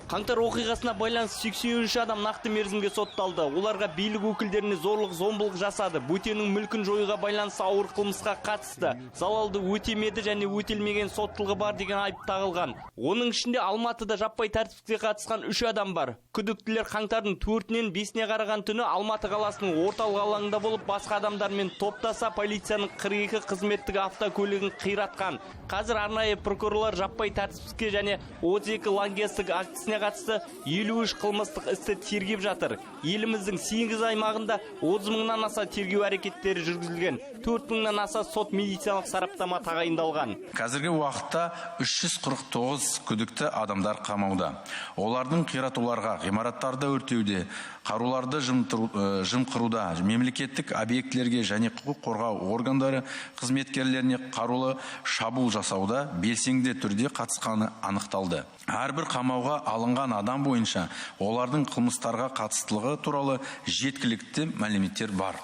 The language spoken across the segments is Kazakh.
Қаңтар оқиғасына байланысты 83 адам нақты мерзімге сотталды. Оларға билік өкілдеріне зорлық, зомбылық жасады. Бөтеннің мүлкін жоюға байланысты ауыр қылмысқа қатысты. Залалды өтемеді және өтелмеген соттылығы бар деген айып тағылған. Оның ішінде Алматыда жаппай тәртіпке қатысқан 3 адам бар. Күдіктілер қаңтардың 4-нен 5-не қараған түні Алматы қаласының орталық алаңында болып, басқа адамдармен топтаса полицияның 42 қызметтік автокөлігін қиратқан. Қазір арнайы прокурорлар жаппай тәртіпке және 32 лаңкестік актісіне қатысты 53 қылмыстық істі тергеп жатыр. Еліміздің 8 аймағында 30 мыңнан аса тергеу әрекеттері жүргізілген. 4 мыңнан аса сот медициналық сараптама тағайындалған. Қазіргі уақытта 349 күдікті адамдар қамауда. Олардың қиратуларға, ғимараттарды өртеуде, қаруларды жымқыруда, мемлекеттік объектілерге және құқық қорғау органдары қызметкерлеріне қарулы шабуыл жасауда белсенді түрде қатысқаны анықталды. Әрбір қамауға алынған адам бойынша олардың қылмыстарға қатыстылығы туралы жеткілікті мәліметтер бар.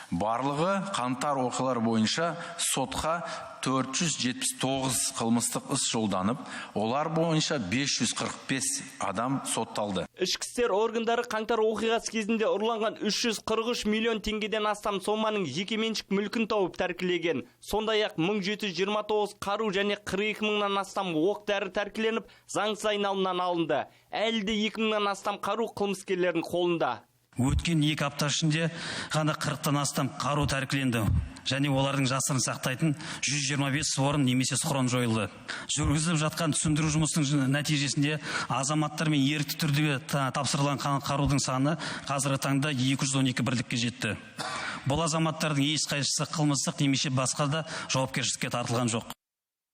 Барлығы қаңтар оқиғалар бойынша сотқа 479 қылмыстық іс жолданып, олар бойынша 545 адам сотталды. Ішкі істер органдары қаңтар оқиғасы кезінде ұрланған 343 миллион теңгеден астам соманың жекеменшік мүлкін тауып тәркілеген. Сондай-ақ 1729 қару және 42 мыңнан астам оқ-дәрі тәркіленіп, заңсыз айналымнан алынды. Әлі де 2 мыңнан астам қару қылмыскерлердің қолында. Өткен 2 апта ішінде ғана 40-тан астам қару тәркіленді және олардың жасырын сақтайтын 125 орын немесе схрон жойылды. Жүргізіліп жатқан түсіндіру жұмысының нәтижесінде азаматтар мен ерікті түрде тапсырылған қарудың саны қазіргі таңда 212 бірлікке жетті. Бұл азаматтардың ешқайсысы қылмыстық немесе басқа да жауапкершілікке тартылған жоқ.